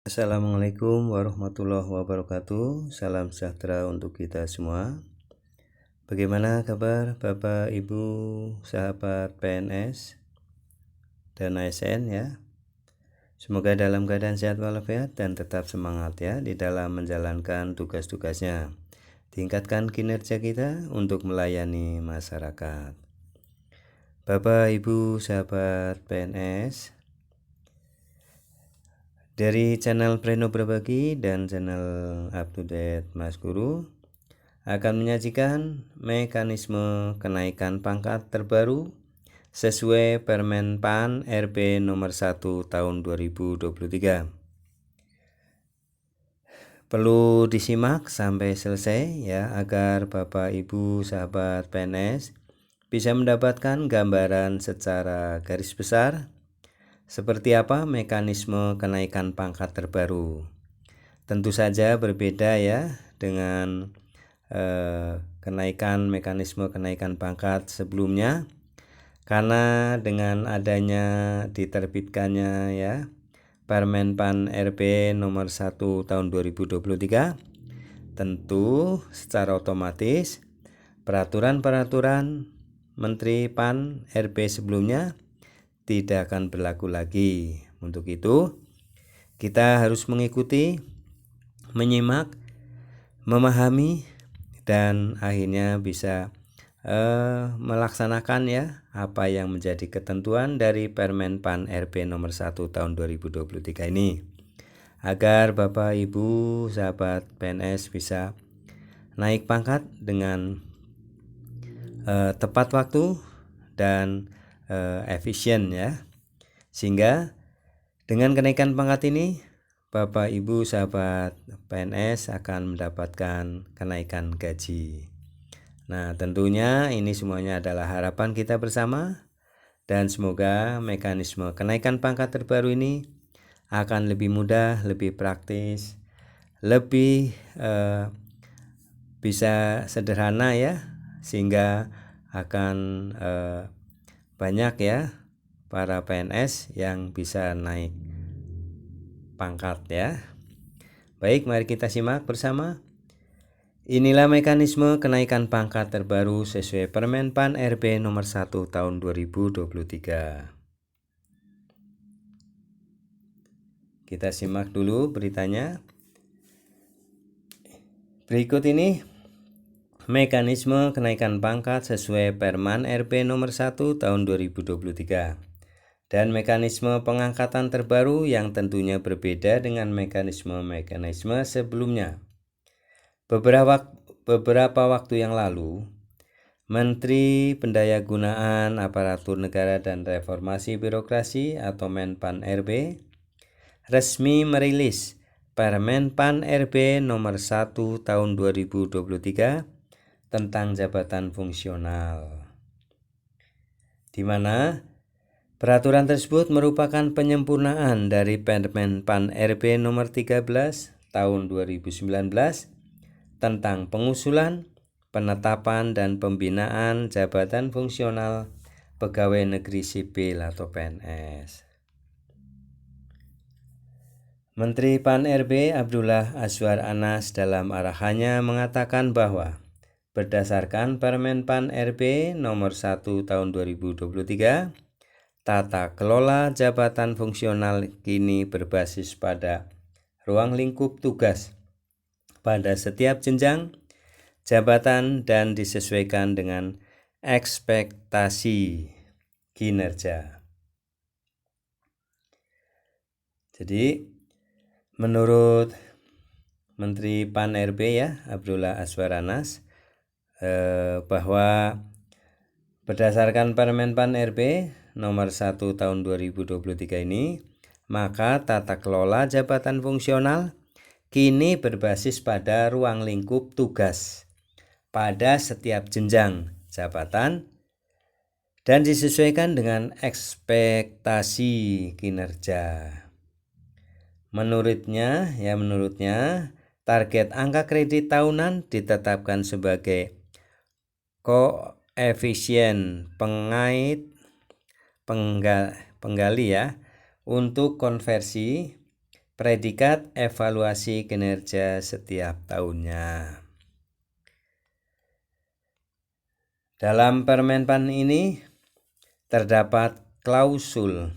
Assalamualaikum warahmatullahi wabarakatuh. Salam sejahtera untuk kita semua. Bagaimana kabar Bapak, Ibu, sahabat PNS dan ASN ya? Semoga dalam keadaan sehat walafiat dan tetap semangat ya di dalam menjalankan tugas-tugasnya. Tingkatkan kinerja kita untuk melayani masyarakat. Bapak, Ibu, sahabat PNS, dari channel Preno Berbagi dan channel Up to Date Mas Guru akan menyajikan mekanisme kenaikan pangkat terbaru sesuai Permen PAN RB nomor 1 tahun 2023. Perlu disimak sampai selesai ya agar Bapak Ibu sahabat PNS bisa mendapatkan gambaran secara garis besar seperti apa mekanisme kenaikan pangkat terbaru. Tentu saja berbeda ya dengan mekanisme kenaikan pangkat sebelumnya, karena dengan adanya diterbitkannya ya Permen PAN RB nomor 1 tahun 2023, tentu secara otomatis peraturan-peraturan Menteri PAN RB sebelumnya tidak akan berlaku lagi. Untuk itu kita harus mengikuti, menyimak, memahami, dan akhirnya bisa melaksanakan ya apa yang menjadi ketentuan dari Permen PAN RB nomor 1 tahun 2023 ini, agar Bapak Ibu sahabat PNS bisa naik pangkat dengan tepat waktu dan efisien ya, sehingga dengan kenaikan pangkat ini Bapak Ibu sahabat PNS akan mendapatkan kenaikan gaji. Nah, tentunya ini semuanya adalah harapan kita bersama, dan semoga mekanisme kenaikan pangkat terbaru ini akan lebih mudah, lebih praktis, lebih bisa sederhana ya, sehingga akan banyak ya para PNS yang bisa naik pangkat ya. Baik, mari kita simak bersama. Inilah mekanisme kenaikan pangkat terbaru sesuai Permen PAN RB nomor 1 tahun 2023. Kita simak dulu beritanya. Berikut ini mekanisme kenaikan pangkat sesuai Permen RB nomor 1 tahun 2023. Dan mekanisme pengangkatan terbaru yang tentunya berbeda dengan mekanisme sebelumnya. Beberapa waktu yang lalu, Menteri Pendayagunaan Aparatur Negara dan Reformasi Birokrasi atau Menpan RB resmi merilis Permen PAN RB nomor 1 tahun 2023 tentang jabatan fungsional, di mana peraturan tersebut merupakan penyempurnaan dari Permen PAN RB nomor 13 tahun 2019 tentang pengusulan, penetapan, dan pembinaan jabatan fungsional pegawai negeri sipil atau PNS. Menteri PAN RB Abdullah Azwar Anas dalam arahannya mengatakan bahwa berdasarkan Permen PAN RB nomor 1 tahun 2023, tata kelola jabatan fungsional kini berbasis pada ruang lingkup tugas pada setiap jenjang jabatan dan disesuaikan dengan ekspektasi kinerja. Jadi menurut Menteri PAN RB ya Abdullah Azwar Anas bahwa berdasarkan Permen PAN RB nomor 1 tahun 2023 ini, maka tata kelola jabatan fungsional kini berbasis pada ruang lingkup tugas pada setiap jenjang jabatan dan disesuaikan dengan ekspektasi kinerja. Menurutnya, target angka kredit tahunan ditetapkan sebagai koefisien penggali ya untuk konversi predikat evaluasi kinerja setiap tahunnya. Dalam Permenpan ini terdapat klausul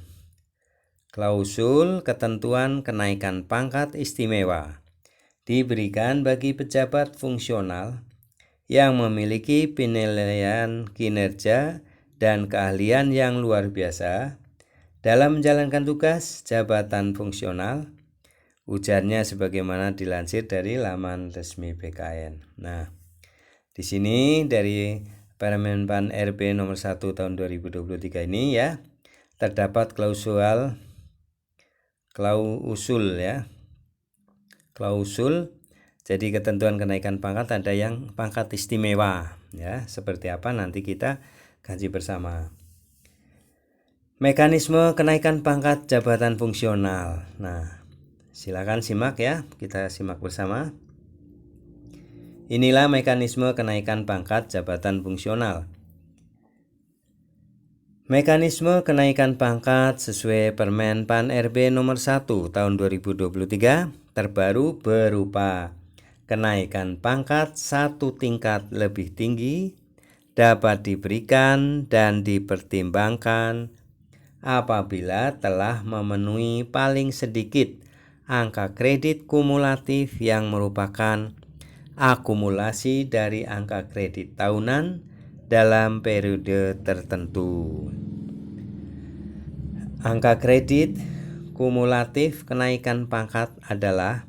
ketentuan kenaikan pangkat istimewa diberikan bagi pejabat fungsional yang memiliki penilaian kinerja dan keahlian yang luar biasa dalam menjalankan tugas jabatan fungsional. Ujarnya sebagaimana dilansir dari laman resmi BKN. Nah, di sini dari Permenpan RB nomor 1 tahun 2023 ini ya, terdapat klausul ya. Klausul, jadi ketentuan kenaikan pangkat ada yang pangkat istimewa ya. Seperti apa nanti kita kaji bersama. Mekanisme kenaikan pangkat jabatan fungsional. Nah, silakan simak ya, kita simak bersama. Inilah mekanisme kenaikan pangkat jabatan fungsional. Mekanisme kenaikan pangkat sesuai Permenpan RB nomor 1 tahun 2023 terbaru berupa kenaikan pangkat satu tingkat lebih tinggi dapat diberikan dan dipertimbangkan apabila telah memenuhi paling sedikit angka kredit kumulatif yang merupakan akumulasi dari angka kredit tahunan dalam periode tertentu. Angka kredit kumulatif kenaikan pangkat adalah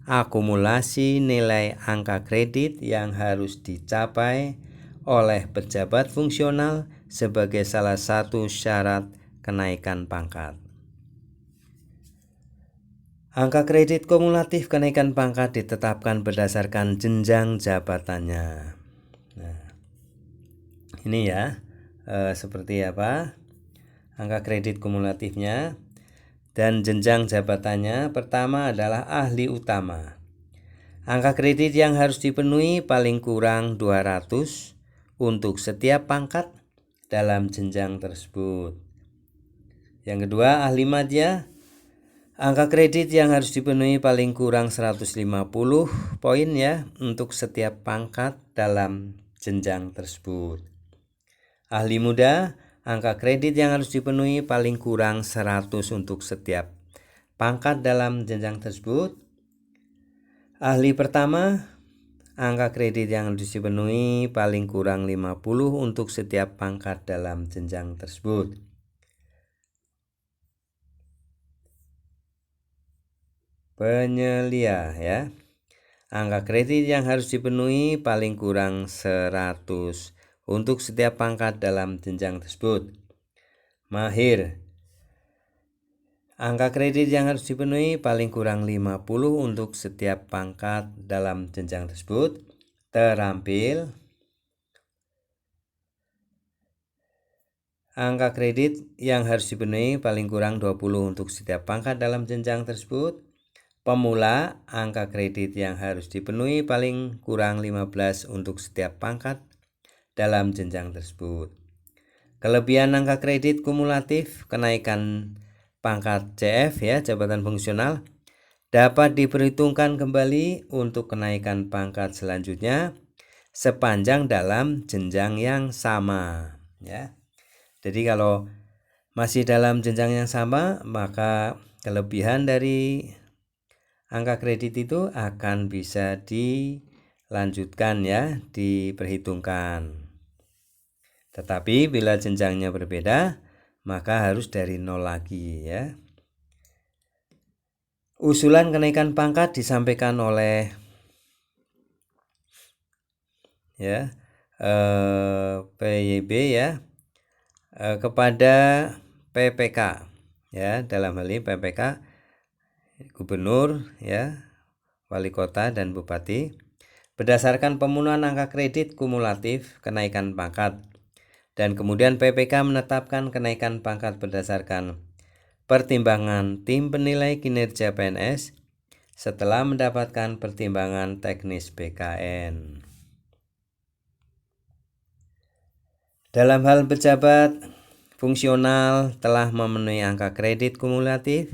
akumulasi nilai angka kredit yang harus dicapai oleh pejabat fungsional sebagai salah satu syarat kenaikan pangkat. Angka kredit kumulatif kenaikan pangkat ditetapkan berdasarkan jenjang jabatannya. Nah, ini ya, seperti apa angka kredit kumulatifnya dan jenjang jabatannya. Pertama adalah ahli utama. Angka kredit yang harus dipenuhi paling kurang 200 untuk setiap pangkat dalam jenjang tersebut. Yang kedua, ahli madya. Angka kredit yang harus dipenuhi paling kurang 150 poin ya untuk setiap pangkat dalam jenjang tersebut. Ahli muda, angka kredit yang harus dipenuhi paling kurang 100 untuk setiap pangkat dalam jenjang tersebut. Ahli pertama, angka kredit yang harus dipenuhi paling kurang 50 untuk setiap pangkat dalam jenjang tersebut. Penyelia ya. Angka kredit yang harus dipenuhi paling kurang 100 untuk setiap pangkat dalam jenjang tersebut. Mahir. Angka kredit yang harus dipenuhi paling kurang 50 untuk setiap pangkat dalam jenjang tersebut. Terampil. Angka kredit yang harus dipenuhi paling kurang 20 untuk setiap pangkat dalam jenjang tersebut. Pemula, angka kredit yang harus dipenuhi paling kurang 15 untuk setiap pangkat dalam jenjang tersebut. Kelebihan angka kredit kumulatif kenaikan pangkat CF ya, jabatan fungsional, dapat diperhitungkan kembali untuk kenaikan pangkat selanjutnya sepanjang dalam jenjang yang sama ya. Jadi kalau masih dalam jenjang yang sama, maka kelebihan dari angka kredit itu akan bisa dilanjutkan ya, diperhitungkan. Tetapi bila jenjangnya berbeda, maka harus dari nol lagi ya. Usulan kenaikan pangkat disampaikan oleh ya PYB ya kepada PPK ya, dalam hal ini PPK gubernur ya, wali kota dan bupati berdasarkan pemenuhan angka kredit kumulatif kenaikan pangkat, dan kemudian PPK menetapkan kenaikan pangkat berdasarkan pertimbangan tim penilai kinerja PNS setelah mendapatkan pertimbangan teknis BKN. Dalam hal pejabat fungsional telah memenuhi angka kredit kumulatif,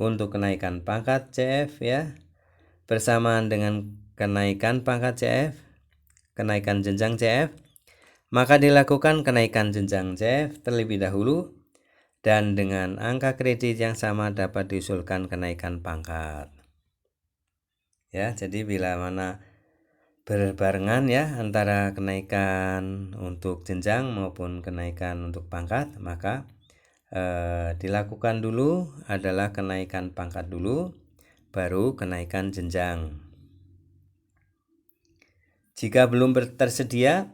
untuk kenaikan pangkat CF ya, bersamaan dengan kenaikan pangkat CF, kenaikan jenjang CF, maka dilakukan kenaikan jenjang CF terlebih dahulu dan dengan angka kredit yang sama dapat diusulkan kenaikan pangkat. Ya, jadi bila mana berbarengan ya antara kenaikan untuk jenjang maupun kenaikan untuk pangkat, maka dilakukan dulu adalah kenaikan pangkat dulu, baru kenaikan jenjang. Jika belum tersedia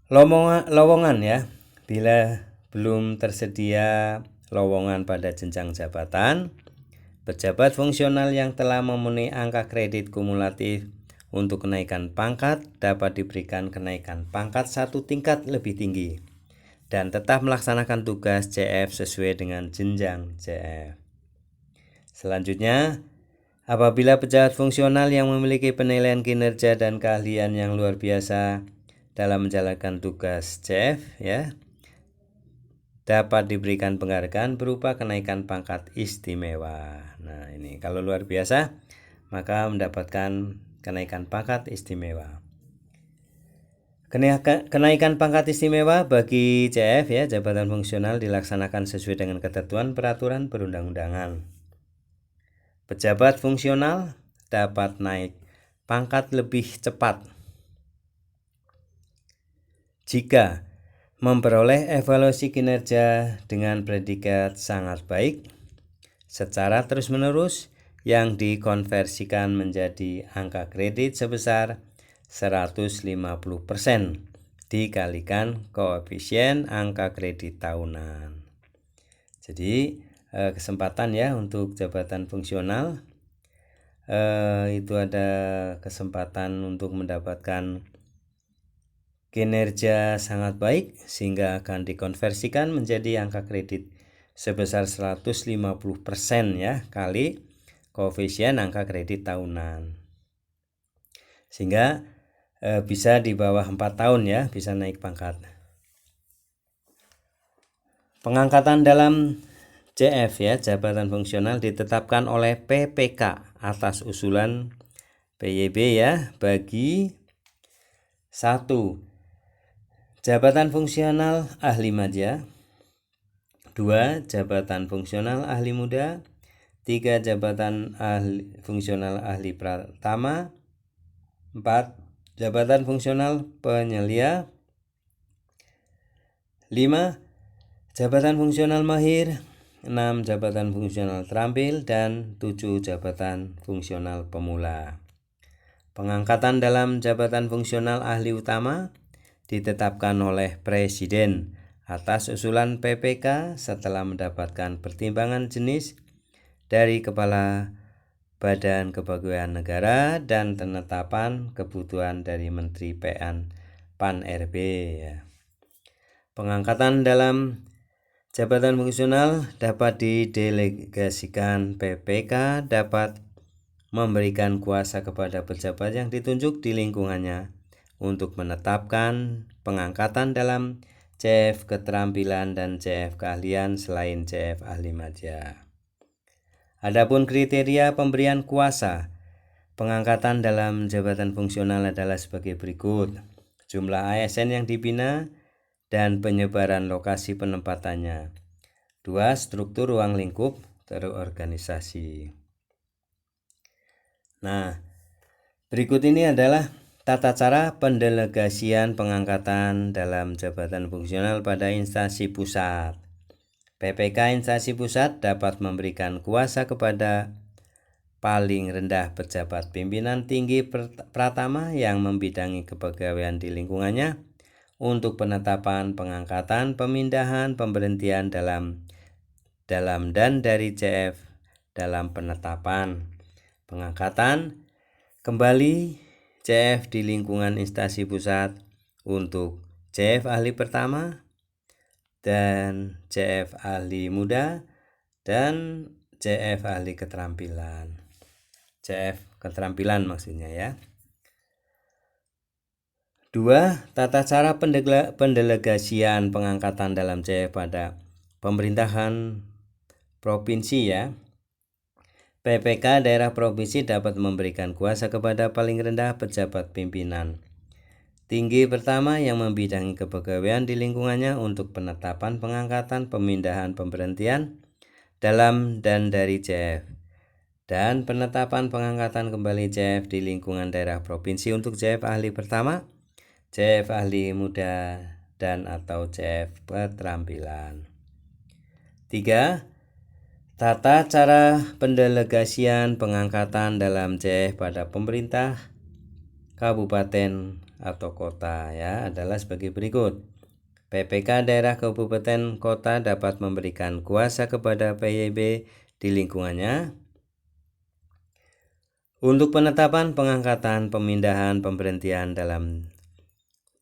lowongan ya, bila belum tersedia lowongan pada jenjang jabatan, pejabat fungsional yang telah memenuhi angka kredit kumulatif untuk kenaikan pangkat dapat diberikan kenaikan pangkat 1 tingkat lebih tinggi dan tetap melaksanakan tugas CF sesuai dengan jenjang CF. Selanjutnya, apabila pejabat fungsional yang memiliki penilaian kinerja dan keahlian yang luar biasa dalam menjalankan tugas CF ya, dapat diberikan penghargaan berupa kenaikan pangkat istimewa. Nah, ini kalau luar biasa maka mendapatkan kenaikan pangkat istimewa. Kenaikan pangkat istimewa bagi CF ya, jabatan fungsional, dilaksanakan sesuai dengan ketentuan peraturan perundang-undangan. Pejabat fungsional dapat naik pangkat lebih cepat jika memperoleh evaluasi kinerja dengan predikat sangat baik secara terus-menerus yang dikonversikan menjadi angka kredit sebesar 150% dikalikan koefisien angka kredit tahunan. Jadi kesempatan ya untuk jabatan fungsional itu ada kesempatan untuk mendapatkan kinerja sangat baik sehingga akan dikonversikan menjadi angka kredit sebesar 150% ya kali koefisien angka kredit tahunan. Sehingga bisa di bawah 4 tahun ya, bisa naik pangkat. Pengangkatan dalam CF ya, jabatan fungsional, ditetapkan oleh PPK atas usulan PYB ya, bagi 1. Jabatan fungsional ahli madya, 2. Jabatan fungsional ahli muda, 3. Jabatan fungsional ahli pratama, 4. Jabatan fungsional penyelia, 5. Jabatan fungsional mahir, 6. Jabatan fungsional terampil, dan 7. Jabatan fungsional pemula. Pengangkatan dalam jabatan fungsional ahli utama ditetapkan oleh Presiden atas usulan PPK setelah mendapatkan pertimbangan jenis dari Kepala Badan Kepegawaian Negara dan penetapan kebutuhan dari Menteri PAN-RB ya. Pengangkatan dalam jabatan fungsional dapat didelegasikan. PPK dapat memberikan kuasa kepada pejabat yang ditunjuk di lingkungannya untuk menetapkan pengangkatan dalam CF keterampilan dan CF keahlian selain CF ahli madya. Adapun kriteria pemberian kuasa pengangkatan dalam jabatan fungsional adalah sebagai berikut: jumlah ASN yang dibina dan penyebaran lokasi penempatannya. 2. Struktur ruang lingkup terorganisasi. Nah, berikut ini adalah tata cara pendelegasian pengangkatan dalam jabatan fungsional pada instansi pusat. PPK instansi pusat dapat memberikan kuasa kepada paling rendah pejabat pimpinan tinggi pratama yang membidangi kepegawaian di lingkungannya untuk penetapan, pengangkatan, pemindahan, pemberhentian dalam dan dari CF dalam penetapan, pengangkatan kembali CF di lingkungan instansi pusat untuk CF ahli pertama dan CF ahli muda dan CF ahli keterampilan. CF keterampilan maksudnya ya. 2. Tata cara pendelegasian pengangkatan dalam CF pada pemerintahan provinsi ya. PPK daerah provinsi dapat memberikan kuasa kepada paling rendah pejabat pimpinan tinggi pertama yang membidangi kepegawaian di lingkungannya untuk penetapan, pengangkatan, pemindahan, pemberhentian dalam dan dari CF, dan penetapan pengangkatan kembali CF di lingkungan daerah provinsi untuk CF ahli pertama, CF ahli muda, dan atau CF keterampilan. 3. Tata cara pendelegasian pengangkatan dalam CF pada pemerintah kabupaten atau kota ya adalah sebagai berikut. PPK daerah kabupaten kota dapat memberikan kuasa kepada PYB di lingkungannya untuk penetapan, pengangkatan, pemindahan, pemberhentian dalam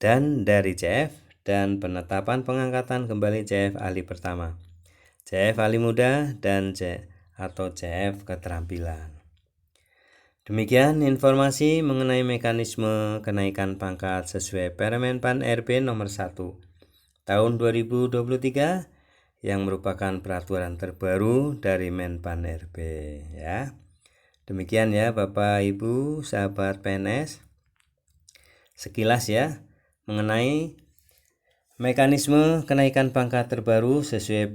dan dari CF, dan penetapan pengangkatan kembali CF ahli pertama, CF ahli muda, dan CF keterampilan. Demikian informasi mengenai mekanisme kenaikan pangkat sesuai Permen Pan RB nomor 1 tahun 2023 yang merupakan peraturan terbaru dari Menpan RB ya. Demikian ya Bapak Ibu sahabat PNS, sekilas ya mengenai mekanisme kenaikan pangkat terbaru sesuai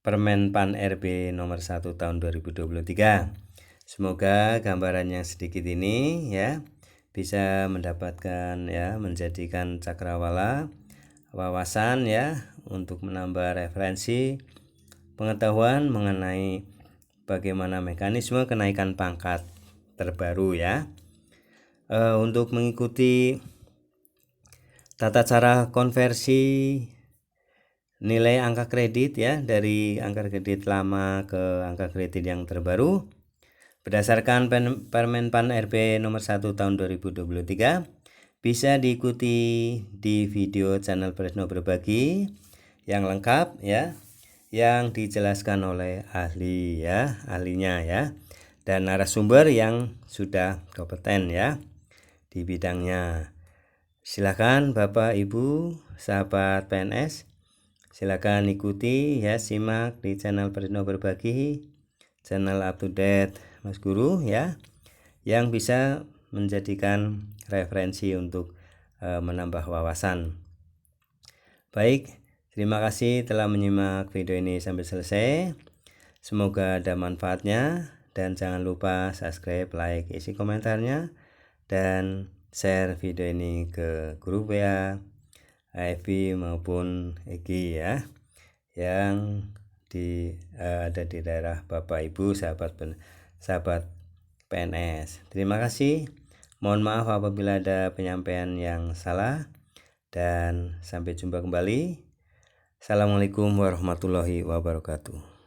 Permen Pan RB nomor 1 tahun 2023. Semoga gambaran yang sedikit ini ya bisa mendapatkan ya, menjadikan cakrawala wawasan ya untuk menambah referensi pengetahuan mengenai bagaimana mekanisme kenaikan pangkat terbaru ya. Untuk mengikuti tata cara konversi nilai angka kredit ya dari angka kredit lama ke angka kredit yang terbaru berdasarkan Permen Pan RB nomor 1 tahun 2023 bisa diikuti di video channel Presno Berbagi yang lengkap ya, yang dijelaskan oleh ahli ya, ahlinya ya, dan narasumber yang sudah kompeten ya di bidangnya. Silakan Bapak Ibu sahabat PNS, silakan ikuti ya, simak di channel Presno Berbagi, channel up to date Mas Guru ya, yang bisa menjadikan referensi untuk menambah wawasan. Baik, terima kasih telah menyimak video ini sampai selesai. Semoga ada manfaatnya, dan jangan lupa subscribe, like, isi komentarnya, dan share video ini ke grup WA, AFB maupun EG ya, yang ada di daerah Bapak Ibu sahabat PNS. Terima kasih. Mohon maaf apabila ada penyampaian yang salah, dan sampai jumpa kembali. Assalamualaikum warahmatullahi wabarakatuh.